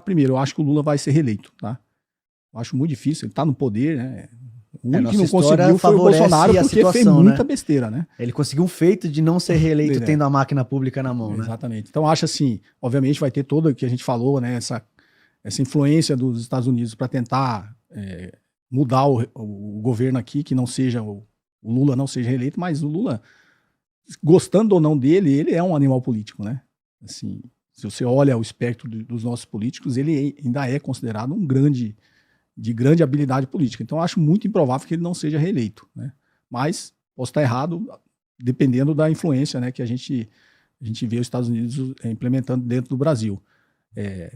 Primeiro, eu acho que o Lula vai ser reeleito, tá? Eu acho muito difícil, ele tá no poder, né? O único que não conseguiu foi o Bolsonaro porque situação, fez muita besteira, né? Ele conseguiu um feito de não ser reeleito tendo a máquina pública na mão, né? Exatamente. Então, acho assim, obviamente vai ter todo o que a gente falou, né? Essa influência dos Estados Unidos para tentar mudar o governo aqui, que não seja o Lula não seja reeleito, mas o Lula, gostando ou não dele, ele é um animal político, né? Assim, se você olha o espectro dos nossos políticos, ele ainda é considerado de grande habilidade política. Então, acho muito improvável que ele não seja reeleito, né? Mas posso estar errado, dependendo da influência, né, que a gente vê os Estados Unidos implementando dentro do Brasil.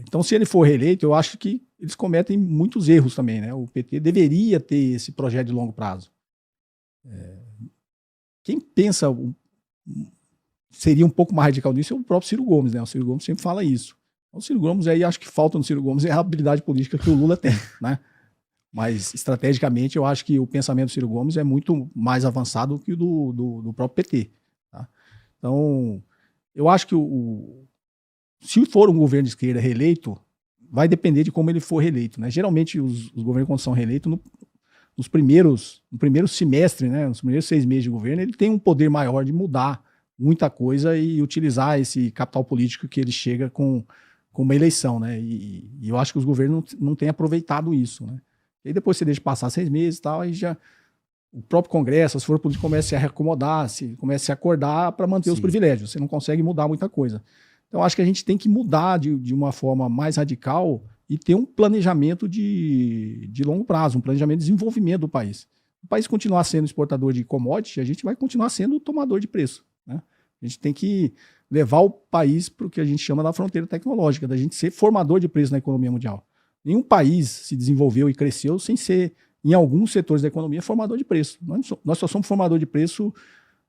Então, se ele for reeleito, eu acho que eles cometem muitos erros também, né? O PT deveria ter esse projeto de longo prazo. Quem pensa seria um pouco mais radical nisso é o próprio Ciro Gomes, né? O Ciro Gomes sempre fala isso. Então, o Ciro Gomes, aí acho que falta no Ciro Gomes é a habilidade política que o Lula tem, né? Mas, estrategicamente, eu acho que o pensamento do Ciro Gomes é muito mais avançado que o do próprio PT. Tá? Então, eu acho que se for um governo de esquerda reeleito, vai depender de como ele for reeleito. Né? Geralmente, os governos, quando são reeleitos, no primeiro semestre, né, nos primeiros 6 meses de governo, ele tem um poder maior de mudar muita coisa e utilizar esse capital político que ele chega com uma eleição. Né? E eu acho que os governos não têm aproveitado isso, né? E aí depois você deixa passar 6 meses e tal, aí já o próprio Congresso, as forças políticas começam a se reacomodar, começam a se acordar para manter os privilégios. Você não consegue mudar muita coisa. Então, acho que a gente tem que mudar de uma forma mais radical e ter um planejamento de longo prazo, um planejamento de desenvolvimento do país. O país continuar sendo exportador de commodity, a gente vai continuar sendo tomador de preço, né? A gente tem que levar o país para o que a gente chama da fronteira tecnológica, da gente ser formador de preço na economia mundial. Nenhum país se desenvolveu e cresceu sem ser, em alguns setores da economia, formador de preço. Nós só somos formador de preço.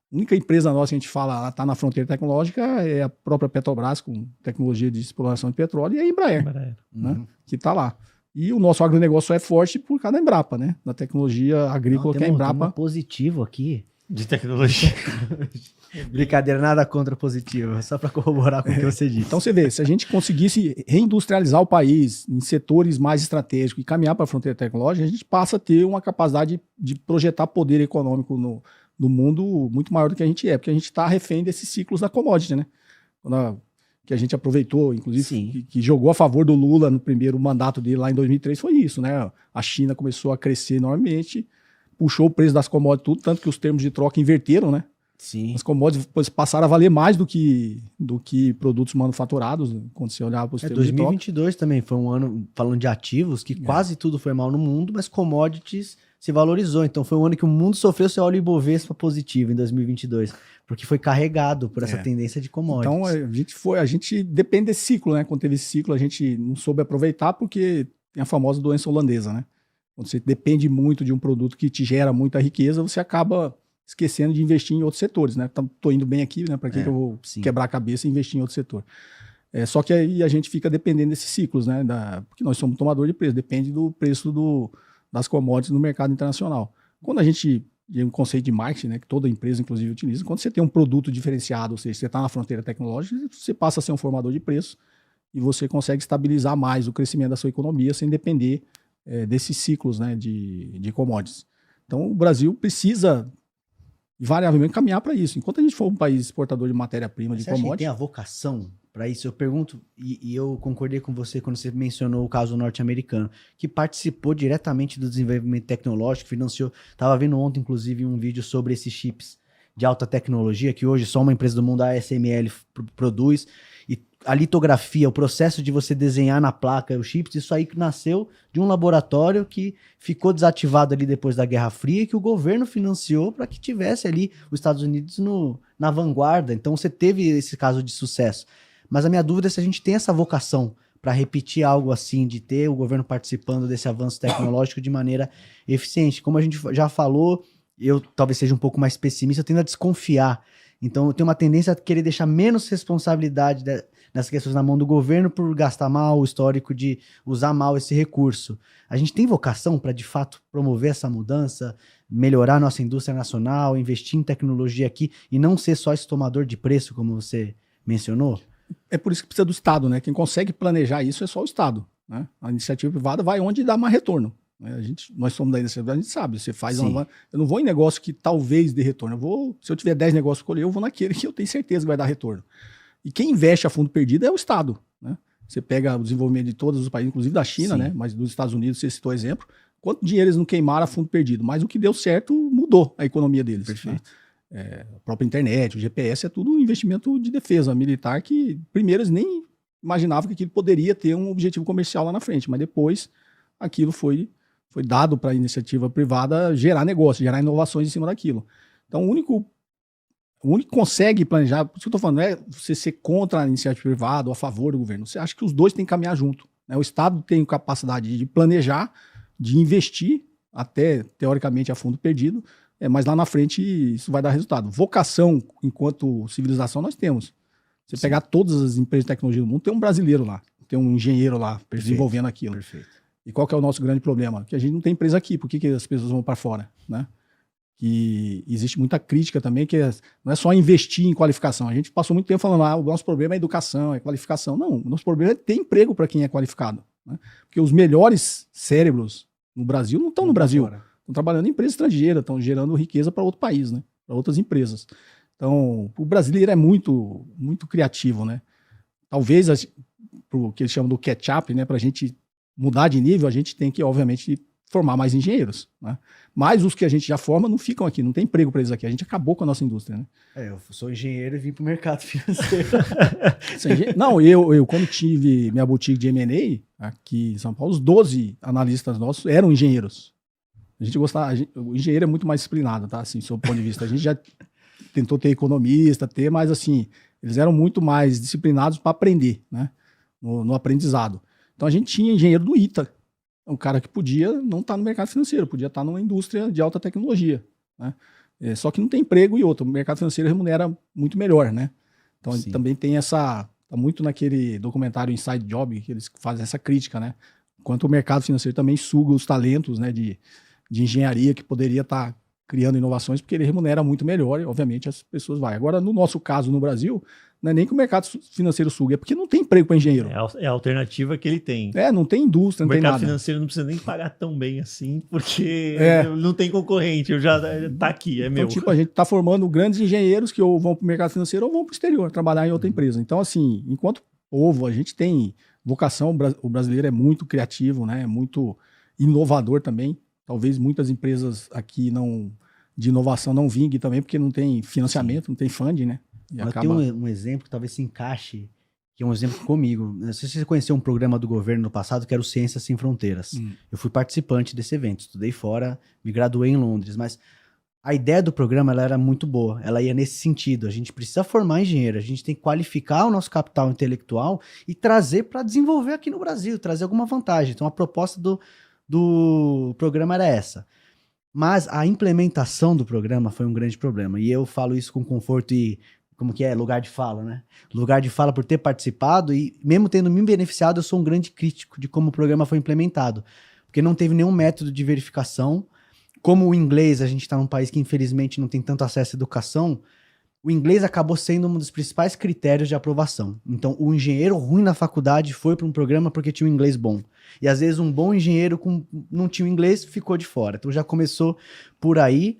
A única empresa nossa que a gente fala está na fronteira tecnológica é a própria Petrobras, com tecnologia de exploração de petróleo, e a Embraer. Né? Que está lá. E o nosso agronegócio é forte por causa da Embrapa, né? Da tecnologia agrícola que é a Embrapa. Positivo aqui. De tecnologia. Brincadeira, nada contra positivo, só para corroborar com o que você disse. Então você vê, se a gente conseguisse reindustrializar o país em setores mais estratégicos e caminhar para a fronteira tecnológica, a gente passa a ter uma capacidade de projetar poder econômico no mundo muito maior do que a gente é, porque a gente está refém desses ciclos da commodity, né? Que a gente aproveitou, inclusive, que jogou a favor do Lula no primeiro mandato dele lá em 2003, foi isso, né? A China começou a crescer enormemente, puxou o preço das commodities tudo, tanto que os termos de troca inverteram, né? Sim. As commodities depois passaram a valer mais do que produtos manufaturados, quando você olhava para os termos 2022 de troca. Também foi um ano, falando de ativos, que quase tudo foi mal no mundo, mas commodities se valorizou. Então foi um ano que o mundo sofreu seu óleo Ibovespa positivo em 2022, porque foi carregado por essa tendência de commodities. Então a gente depende desse ciclo, né? Quando teve esse ciclo, a gente não soube aproveitar porque tem a famosa doença holandesa, né? Quando você depende muito de um produto que te gera muita riqueza, você acaba esquecendo de investir em outros setores, né? Tô indo bem aqui, né? Para que eu vou quebrar a cabeça e investir em outro setor? Só que aí a gente fica dependendo desses ciclos, né? Porque nós somos tomador de preço, depende do preço das commodities no mercado internacional. Quando a gente tem um conceito de marketing, né? Que toda empresa, inclusive, utiliza, quando você tem um produto diferenciado, ou seja, você está na fronteira tecnológica, você passa a ser um formador de preço e você consegue estabilizar mais o crescimento da sua economia sem depender desses ciclos, né? De commodities. Então, o Brasil precisa invariavelmente caminhar para isso. Enquanto a gente for um país exportador de matéria-prima, de commodities... Você tem a vocação para isso? Eu pergunto, e eu concordei com você quando você mencionou o caso norte-americano, que participou diretamente do desenvolvimento tecnológico, financiou... Estava vendo ontem, inclusive, um vídeo sobre esses chips de alta tecnologia, que hoje só uma empresa do mundo, a ASML, produz, e a litografia, o processo de você desenhar na placa os chips, isso aí nasceu de um laboratório que ficou desativado ali depois da Guerra Fria e que o governo financiou para que tivesse ali os Estados Unidos na vanguarda. Então você teve esse caso de sucesso. Mas a minha dúvida é se a gente tem essa vocação para repetir algo assim, de ter o governo participando desse avanço tecnológico de maneira eficiente. Como a gente já falou, eu talvez seja um pouco mais pessimista, eu tendo a desconfiar. Então eu tenho uma tendência a querer deixar menos responsabilidade nessas questões na mão do governo por gastar mal, o histórico de usar mal esse recurso. A gente tem vocação para, de fato, promover essa mudança, melhorar nossa indústria nacional, investir em tecnologia aqui e não ser só esse tomador de preço, como você mencionou? É por isso que precisa do Estado, né? Quem consegue planejar isso é só o Estado, né? A iniciativa privada vai onde dá mais retorno, né? Nós somos da iniciativa privada, a gente sabe, você faz eu não vou em negócio que talvez dê retorno, se eu tiver 10 negócios escolher, eu vou naquele que eu tenho certeza que vai dar retorno. E quem investe a fundo perdido é o Estado, né? Você pega o desenvolvimento de todos os países, inclusive da China, né? Mas dos Estados Unidos, você citou exemplo, quanto dinheiro eles não queimaram a fundo perdido, mas o que deu certo mudou a economia deles. Perfeito. Né? A própria internet, o GPS, é tudo um investimento de defesa militar que, primeiro, eles nem imaginavam que aquilo poderia ter um objetivo comercial lá na frente, mas depois aquilo foi dado para a iniciativa privada gerar negócio, gerar inovações em cima daquilo. Então, o único que consegue planejar, por isso que eu estou falando, não é você ser contra a iniciativa privada ou a favor do governo, você acha que os dois têm que caminhar junto. Né? O Estado tem capacidade de planejar, de investir, até teoricamente a fundo perdido, mas lá na frente isso vai dar resultado. Vocação, enquanto civilização, nós temos. Você pegar todas as empresas de tecnologia do mundo, tem um brasileiro lá, tem um engenheiro lá desenvolvendo aquilo. Perfeito. E qual que é o nosso grande problema? Que a gente não tem empresa aqui, por que as pessoas vão para fora? Né? Que existe muita crítica também, que não é só investir em qualificação. A gente passou muito tempo falando, o nosso problema é educação, é qualificação. Não, o nosso problema é ter emprego para quem é qualificado. Né? Porque os melhores cérebros no Brasil não estão no Brasil. Estão trabalhando em empresa estrangeira, estão gerando riqueza para outro país, né? Para outras empresas. Então, o brasileiro é muito, muito criativo, né? Talvez, o que eles chamam do catch-up, né? Para a gente mudar de nível, a gente tem que, obviamente, formar mais engenheiros, né? Mas os que a gente já forma não ficam aqui, não tem emprego para eles aqui. A gente acabou com a nossa indústria, né? Eu sou engenheiro e vim para o mercado financeiro. Não, eu quando tive minha boutique de M&A aqui em São Paulo, os 12 analistas nossos eram engenheiros. A gente gostava, o engenheiro é muito mais disciplinado, tá? Assim, sob o ponto de vista. A gente já tentou ter economista, mas assim, eles eram muito mais disciplinados para aprender, né? No aprendizado. Então a gente tinha engenheiro do ITA, um cara que podia não estar no mercado financeiro, podia estar numa indústria de alta tecnologia, né? Só que não tem emprego e outro, o mercado financeiro remunera muito melhor, né? Então também tem tá muito naquele documentário Inside Job, que eles fazem essa crítica, né? Enquanto o mercado financeiro também suga os talentos, né, de engenharia que poderia estar criando inovações, porque ele remunera muito melhor e, obviamente, as pessoas vão. Agora, no nosso caso, no Brasil, não é nem que o mercado financeiro suga, é porque não tem emprego para engenheiro. É a alternativa que ele tem. Não tem indústria, não tem nada. O mercado financeiro não precisa nem pagar tão bem assim, porque não tem concorrente, tá aqui, é meu. Então, tipo, a gente está formando grandes engenheiros que ou vão para o mercado financeiro ou vão para o exterior, trabalhar em outra empresa. Então, assim, enquanto povo, a gente tem vocação, o brasileiro é muito criativo, né? É muito inovador também. Talvez muitas empresas aqui de inovação não vinguem também, porque não tem financiamento, não tem funding, né? Eu tenho um exemplo que talvez se encaixe, que é um exemplo comigo. Não sei se você conheceu um programa do governo no passado, que era o Ciências Sem Fronteiras. Eu fui participante desse evento, estudei fora, me graduei em Londres, mas a ideia do programa ela era muito boa, ela ia nesse sentido. A gente precisa formar engenheiro, a gente tem que qualificar o nosso capital intelectual e trazer para desenvolver aqui no Brasil, trazer alguma vantagem. Então a proposta do programa era essa. Mas a implementação do programa foi um grande problema. E eu falo isso com conforto e, como que é, lugar de fala, né? Lugar de fala por ter participado e mesmo tendo me beneficiado, eu sou um grande crítico de como o programa foi implementado. Porque não teve nenhum método de verificação. Como o inglês, a gente está num país que infelizmente não tem tanto acesso à educação, o inglês acabou sendo um dos principais critérios de aprovação. Então, o engenheiro ruim na faculdade foi para um programa porque tinha um inglês bom. E às vezes um bom engenheiro não tinha o inglês, ficou de fora. Então já começou por aí,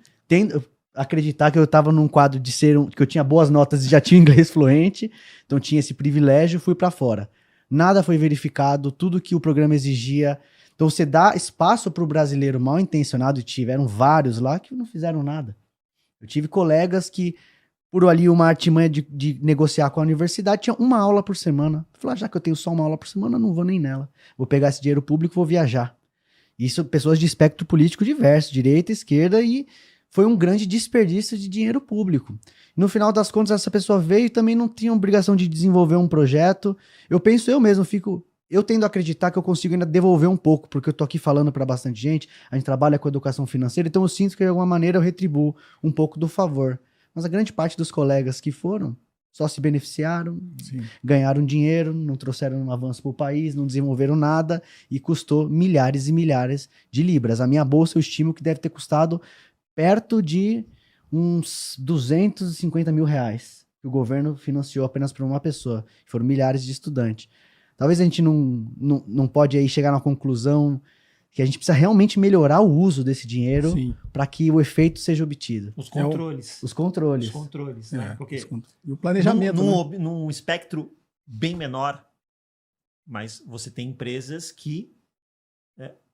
acreditar que eu estava num quadro de que eu tinha boas notas e já tinha inglês fluente, então tinha esse privilégio, fui para fora. Nada foi verificado, tudo que o programa exigia. Então você dá espaço para o brasileiro mal intencionado, e tiveram vários lá que não fizeram nada. Eu tive colegas que, por ali uma artimanha de negociar com a universidade, tinha uma aula por semana. Eu falei, já que eu tenho só uma aula por semana, eu não vou nem nela. Vou pegar esse dinheiro público e vou viajar. Isso, pessoas de espectro político diverso, direita, esquerda, e foi um grande desperdício de dinheiro público. No final das contas, essa pessoa veio e também não tinha obrigação de desenvolver um projeto. Eu tendo a acreditar que eu consigo ainda devolver um pouco, porque eu tô aqui falando para bastante gente, a gente trabalha com educação financeira, então eu sinto que de alguma maneira eu retribuo um pouco do favor. Mas a grande parte dos colegas que foram só se beneficiaram, ganharam dinheiro, não trouxeram um avanço para o país, não desenvolveram nada e custou milhares e milhares de libras. A minha bolsa eu estimo que deve ter custado perto de uns 250 mil reais. que o governo financiou apenas para uma pessoa. Foram milhares de estudantes. Talvez a gente não pode aí chegar na conclusão que a gente precisa realmente melhorar o uso desse dinheiro para que o efeito seja obtido. Os controles. Os controles. Os controles, né? Porque e o planejamento. Num espectro bem menor, mas você tem empresas que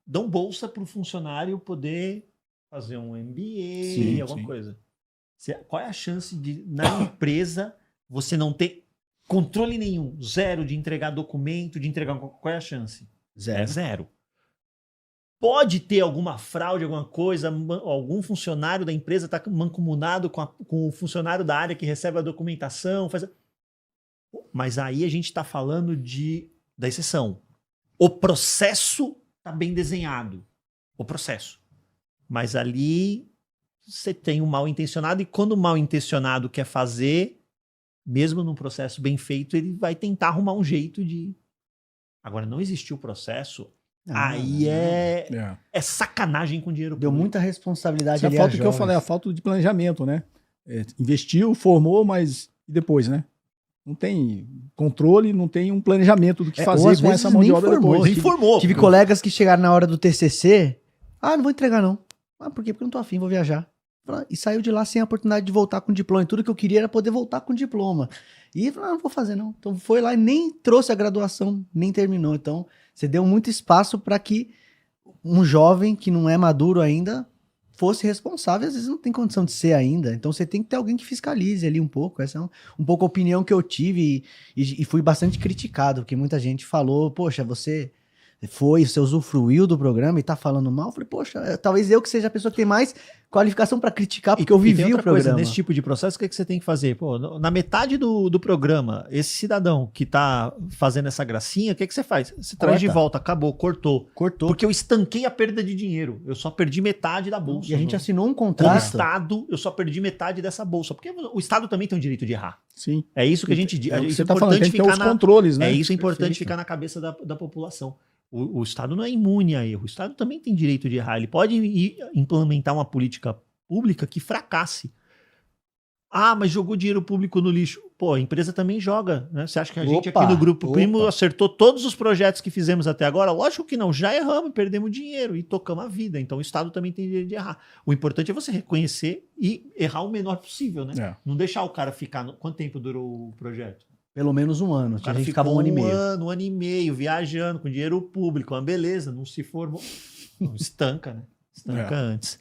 dão bolsa para o funcionário poder fazer um MBA, alguma coisa. Qual é a chance de, na empresa, você não ter controle nenhum, zero de entregar documento, de entregar... Qual é a chance? Zero. É zero. Pode ter alguma fraude, alguma coisa, algum funcionário da empresa está mancomunado com o funcionário da área que recebe a documentação, mas aí a gente está falando da exceção. O processo está bem desenhado. O processo. Mas ali você tem um mal intencionado, e quando o mal intencionado quer fazer, mesmo num processo bem feito, ele vai tentar arrumar um jeito de... Agora, não existiu o processo, aí é sacanagem com dinheiro público. Deu muita responsabilidade ali a falta que eu falei, a falta de planejamento, né? Investiu, formou, mas e depois, né? Não tem controle, não tem um planejamento do que fazer com essa mão de obra depois. Tive colegas que chegaram na hora do TCC, não vou entregar não. Por quê? Porque eu não tô afim, vou viajar. E saiu de lá sem a oportunidade de voltar com diploma. E tudo que eu queria era poder voltar com diploma. E falou, não vou fazer não. Então foi lá e nem trouxe a graduação, nem terminou. Então você deu muito espaço para que um jovem que não é maduro ainda fosse responsável. Às vezes não tem condição de ser ainda. Então você tem que ter alguém que fiscalize ali um pouco. Essa é um pouco a opinião que eu tive e fui bastante criticado, porque muita gente falou, poxa, você usufruiu do programa e tá falando mal. Eu falei, poxa, talvez eu que seja a pessoa que tem mais qualificação para criticar, porque eu vivi o programa. Coisa, nesse tipo de processo, o que você tem que fazer? Pô, na metade do programa, esse cidadão que tá fazendo essa gracinha, o que você faz? Você traz de volta, acabou, cortou. Porque eu estanquei a perda de dinheiro. Eu só perdi metade da bolsa. E a gente assinou um contrato. Como Estado, eu só perdi metade dessa bolsa. Porque o Estado também tem o direito de errar. Sim. É isso que a gente diz. Você tá falando, tem que ter os controles, né? É isso, é importante ficar na cabeça da população. O Estado não é imune a erro. O Estado também tem direito de errar. Ele pode implementar uma política pública que fracasse. Mas jogou dinheiro público no lixo. Pô, a empresa também joga, né? Você acha que a gente aqui no Grupo Primo acertou todos os projetos que fizemos até agora? Lógico que não. Já erramos, perdemos dinheiro e tocamos a vida. Então o Estado também tem direito de errar. O importante é você reconhecer e errar o menor possível, né? Não deixar o cara ficar... Quanto tempo durou o projeto? Pelo menos um ano. O cara ficava um ano e meio, viajando com dinheiro público. Uma beleza, não se formou. Não, estanca, né? Estanca antes.